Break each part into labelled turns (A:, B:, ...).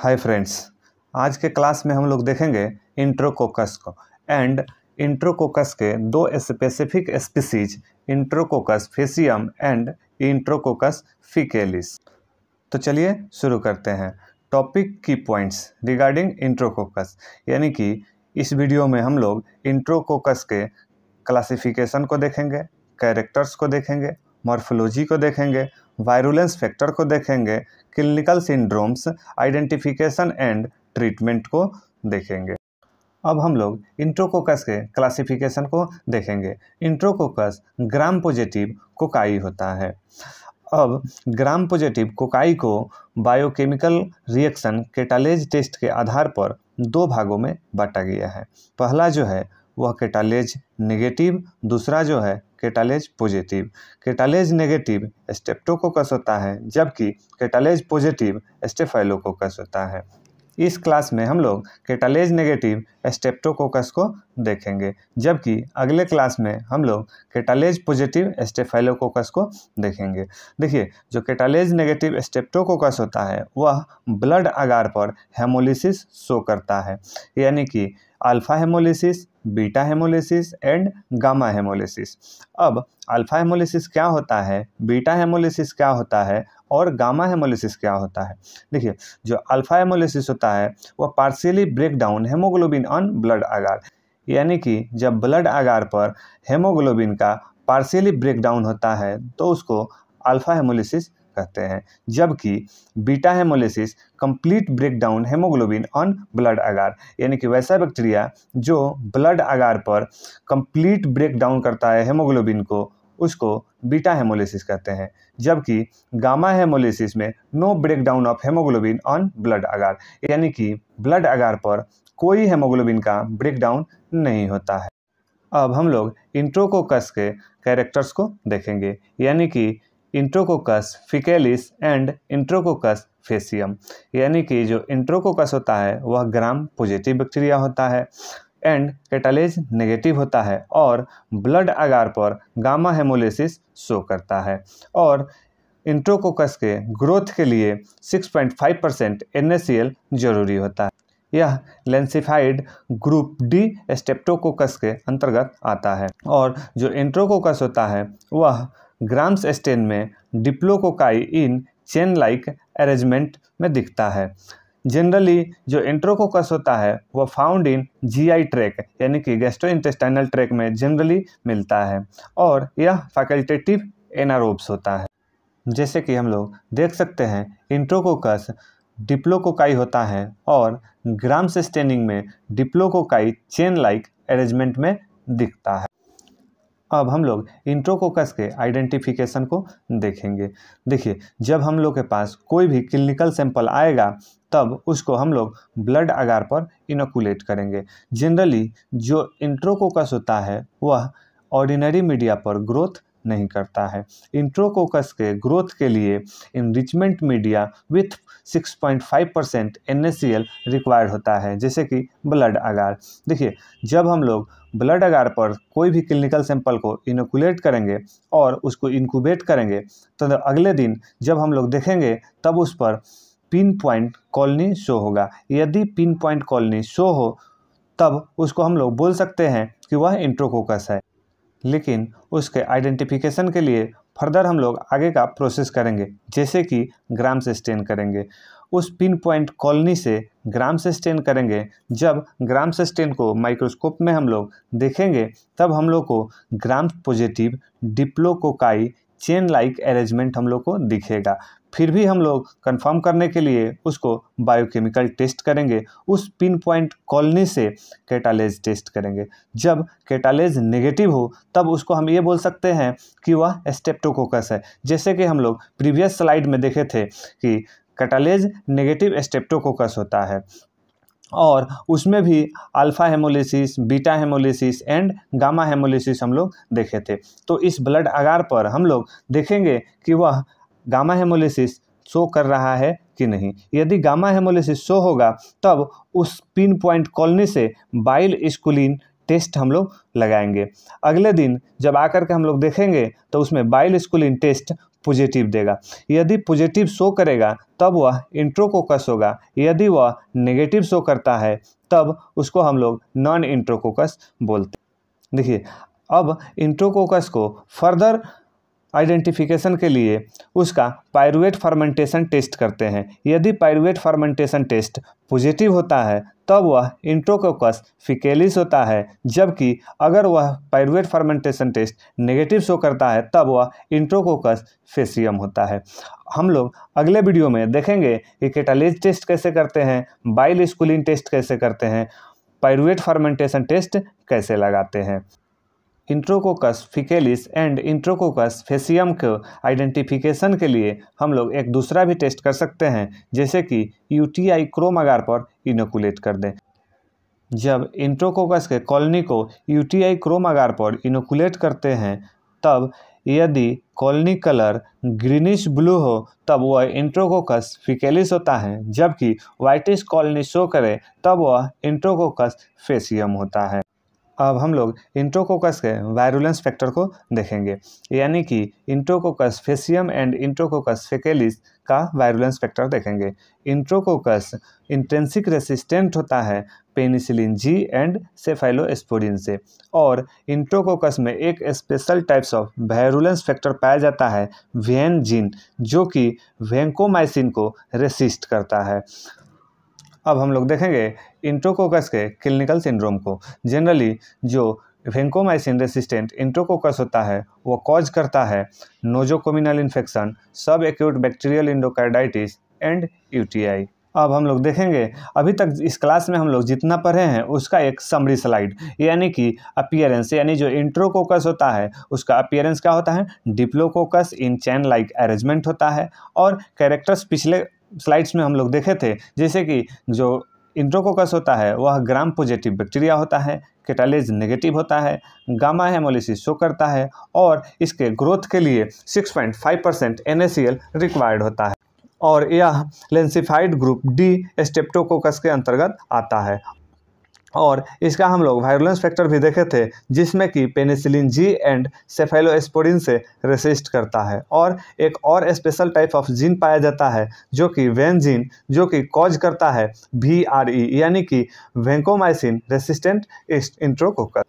A: Hi friends, आज के class में हम लोग देखेंगे इंट्रोकोकस को एंड इंट्रोकोकस के दो स्पेसिफिक स्पीसीज इंट्रोकोकस फेसियम एंड इंट्रोकोकस फीकेलिस। तो चलिए शुरू करते हैं। टॉपिक की पॉइंट्स रिगार्डिंग इंट्रोकोकस, यानी कि इस वीडियो में हम लोग इंट्रोकोकस के क्लासिफिकेशन को देखेंगे, कैरेक्टर्स को देखेंगे, मॉर्फोलॉजी को देखेंगे, वायरुलेंस फैक्टर को देखेंगे, clinical syndromes, identification and treatment को देखेंगे। अब हम लोग इंट्रोकोकस के क्लासिफिकेशन को देखेंगे। इंट्रोकोकस ग्राम पॉजिटिव कोकाई होता है। अब ग्राम पॉजिटिव कोकाई को बायोकेमिकल रिएक्शन कैटालेज टेस्ट के आधार पर दो भागों में बांटा गया है। पहला जो है वह कैटालेज नेगेटिव, दूसरा जो है catalase positive. Catalase negative Streptococcus होता है, जबकि कैटालेज पॉजिटिव स्टेफाइलोकोकस होता है। इस क्लास में हम लोग कैटालेज नेगेटिव स्ट्रेप्टोकोकस को देखेंगे, जबकि अगले क्लास में हम लोग कैटालेज पॉजिटिव स्टेफाइलोकोकस को देखेंगे। देखिए, जो कैटालेज नेगेटिव स्ट्रेप्टोकोकस होता है वह ब्लड अगार पर हेमोलिसिस शो करता है, यानी कि alpha haemolysis, beta haemolysis and gamma haemolysis. अब अल्फा हेमोलिसिस क्या होता है, बीटा हेमोलिसिस क्या होता है और गामा हेमोलिसिस क्या होता है। देखिए, जो अल्फा हेमोलिसिस होता है वह partially break down haemoglobin on blood agar, यानी कि जब ब्लड अगार पर हेमोग्लोबिन का पार्शियली ब्रेक डाउन होता है तो उसको अल्फा हेमोलिसिस कहते हैं, जबकि beta haemolysis complete break down haemoglobin on blood agar, यानी कि वैसा बैक्टीरिया जो ब्लड अगार पर कंप्लीट ब्रेक डाउन करता है हेमोग्लोबिन को, उसको बीटा हेमोलिसिस कहते हैं। जबकि गामा हेमोलिसिस में no break down of haemoglobin on blood agar, यानी कि ब्लड अगार पर कोई हेमोग्लोबिन का ब्रेक डाउन नहीं होता है। अब हम लोग इंट्रोकोकस के कैरेक्टर्स को देखेंगे, यानी कि इंट्रोकोकस फीकेलिस एंड इंट्रोकोकस फेसियम। यानी कि जो इंट्रोकोकस होता है वह ग्राम पॉजिटिव बैक्टीरिया होता है एंड कैटालेज नेगेटिव होता है और ब्लड अगार पर गामा हेमोलिसिस शो करता है। और इंट्रोकोकस के ग्रोथ के लिए 6.5% NaCl जरूरी होता है। यह लेंसिफाइड ग्रुप डी स्ट्रेप्टोकोकस के अंतर्गत आता है। और जो इंट्रोकोकस होता है वह ग्राम्स स्टेन में diplococci in chain like arrangement में दिखता है। जनरली जो इंट्रोकोकस होता है वह फाउंड इन GI ट्रैक, यानी कि गैस्ट्रोइंटेस्टाइनल ट्रैक में जनरली मिलता है और यह फैकल्टेटिव एनारोब्स होता है। जैसे कि हम लोग देख सकते हैं इंट्रोकोकस डिप्लोकोकाई होता है और ग्राम्स स्टेनिंग में डिप्लोकोकाई चेन लाइक अरेंजमेंट में दिखता है। अब हम लोग इंट्रोकोकस के आइडेंटिफिकेशन को देखेंगे। देखिए, जब हम लोग के पास कोई भी क्लिनिकल सैंपल आएगा तब उसको हम लोग ब्लड अगार पर इनोकुलेट करेंगे। जनरली जो इंट्रोकोकस होता है वह ऑर्डिनरी मीडिया पर ग्रोथ नहीं करता है। इंट्रोकोकस के ग्रोथ के लिए enrichment media with 6.5% NaCl required होता है, जैसे कि ब्लड अगार। देखिए, जब हम लोग ब्लड अगार पर कोई भी क्लिनिकल सैंपल को इनोकुलेट करेंगे और उसको इंक्यूबेट करेंगे तो अगले दिन जब हम लोग देखेंगे तब उस पर पिन पॉइंट कॉलोनी शो होगा। यदि पिन पॉइंट कॉलोनी शो हो तब उसको हम लोग बोल सकते हैं कि वह इंट्रोकोकस है। लेकिन उसके आइडेंटिफिकेशन के लिए फर्दर हम लोग आगे का प्रोसेस करेंगे, जैसे कि ग्राम्स स्टेन करेंगे। उस पिन पॉइंट कॉलोनी से ग्राम्स स्टेन करेंगे। जब ग्राम्स स्टेन को माइक्रोस्कोप में हम लोग देखेंगे तब हम लोग को grams positive diplococci chain like arrangement हम लोग को दिखेगा। फिर भी हम लोग कंफर्म करने के लिए उसको बायोकेमिकल टेस्ट करेंगे। उस पिन पॉइंट कॉलोनी से कैटालेज टेस्ट करेंगे। जब कैटालेज नेगेटिव हो तब उसको हम ये बोल सकते हैं कि वह स्ट्रेप्टोकोकस है। जैसे कि हम लोग प्रीवियस स्लाइड में देखे थे कि कैटालेज नेगेटिव स्ट्रेप्टोकोकस होता है और उसमें भी alpha haemolysis, beta haemolysis and gamma haemolysis हम लोग देखे थे। तो इस ब्लड अगार पर हम लोग देखेंगे कि वह गामा हेमोलिसिस शो कर रहा है कि नहीं। यदि गामा हेमोलिसिस शो होगा तब उस पिन पॉइंट कॉलोनी से बाइल स्कुलिन टेस्ट हम लोग लगाएंगे। अगले दिन जब आकर के हम लोग देखेंगे तो उसमें बाइल स्कूलिन टेस्ट पॉजिटिव देगा। यदि पॉजिटिव शो करेगा तब वह इंट्रोकोकस होगा, यदि वह नेगेटिव शो करता है तब उसको हम लोग नॉन इंट्रोकोकस बोलते हैं। देखिए, अब इंट्रोकोकस को फर्दर आइडेंटिफिकेशन के लिए उसका पाइरुवेट फर्मेंटेशन टेस्ट करते हैं। यदि पाइरुवेट फर्मेंटेशन टेस्ट पॉजिटिव होता है तब वह इंट्रोकोकस फिकेलिस होता है, जबकि अगर वह pyruvate fermentation test negative show करता है तब वह इंट्रोकोकस फेसियम होता है। हम लोग अगले वीडियो में देखेंगे कि कैटालेज टेस्ट कैसे करते हैं, बाइल स्कूलिन टेस्ट कैसे करते हैं, पाइरुवेट फर्मेंटेशन टेस्ट कैसे लगाते हैं। इंट्रोकोकस फिकेलिस एंड इंट्रोकोकस फेसियम को आइडेंटिफिकेशन के लिए हम लोग एक दूसरा भी टेस्ट कर सकते हैं, जैसे कि यूटीआई क्रोम अगार पर इनोकुलेट कर दें। जब इंट्रोकोकस के कॉलोनी को यूटीआई क्रोम अगार पर इनोकुलेट करते हैं तब यदि कॉलोनी कलर ग्रीनिश ब्लू हो तब वह इंट्रोकोकस फिकेलिस होता है, जबकि वाइटिश कॉलोनी शो करे तब वह इंट्रोकोकस फेसियम होता है। अब हम लोग इंट्रोकोकस के वायरुलेंस फैक्टर को देखेंगे, यानी कि इंट्रोकोकस फेसियम एंड इंट्रोकोकस फेकेलिस का वायरुलेंस फैक्टर देखेंगे। इंट्रोकोकस इंट्रिंसिक रेसिस्टेंट होता है पेनिसिलिन जी एंड सेफाइलोस्पोरिन से, और इंट्रोकोकस में एक special types of virulence factor पाया जाता है वेन जीन, जो कि वेंकोमाइसिन को रेसिस्ट करता है। अब हम लोग देखेंगे इंट्रोकोकस के क्लिनिकल सिंड्रोम को। जनरली जो वेंकोमाइसिन रेसिस्टेंट इंट्रोकोकस होता है वो कॉज करता है नोजोकोमिनल इन्फेक्शन, सब acute bacterial endocarditis and UTI. अब हम लोग देखेंगे, अभी तक इस क्लास में हम लोग जितना पढ़े हैं उसका एक समरी स्लाइड, यानी कि अपीयरेंस, यानी जो इंट्रोकोकस होता है उसका अपीयरेंस क्या होता है, डिप्लोकोकस इन चैन लाइक अरेंजमेंट होता है। और कैरेक्टर्स पिछले स्लाइड्स में हम लोग देखे थे, जैसे कि जो इंट्रोकोकस होता है वह ग्राम पॉजिटिव बैक्टीरिया होता है, कैटालेज नेगेटिव होता है, गामा हेमोलिसिस शो करता है, और इसके ग्रोथ के लिए 6.5% NaCl रिक्वायर्ड होता है, और यह लेंसिफाइड ग्रुप डी स्ट्रेप्टोकोकस के अंतर्गत आता है। और इसका हम लोग वायरुलेंस फैक्टर भी देखे थे, जिसमें कि पेनिसिलिन जी एंड सेफाइलोस्पोरिन से रेसिस्ट करता है। और एक और स्पेशल टाइप ऑफ जीन पाया जाता है जो कि वेन जीन, जो कि कॉज करता है VRE, यानी कि वेंकोमाइसिन रेसिस्टेंट इंट्रोकोकस।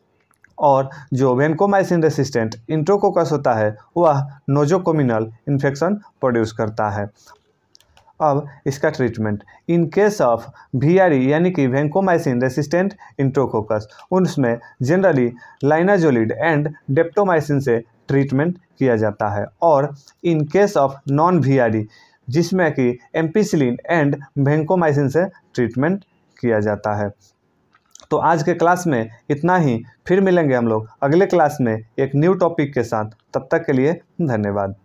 A: और जो वेंकोमाइसिन रेसिस्टेंट इंट्रोकोकस होता है वह नोजोकोमिनल इन्फेक्शन प्रोड्यूस करता है। अब इसका treatment in case of VRE यानी कि वेंकोमाइसिन रेसिस्टेंट इंट्रोकोकस, उसमें जनरली लाइनाजोलिड एंड डेप्टोमाइसिन से ट्रीटमेंट किया जाता है। और in case of non VRE जिसमें कि एम्पिसिलिन एंड वेंकोमाइसिन से ट्रीटमेंट किया जाता है। तो आज के क्लास में इतना ही, फिर मिलेंगे हम लोग अगले क्लास में एक न्यू टॉपिक के साथ। तब तक के लिए धन्यवाद।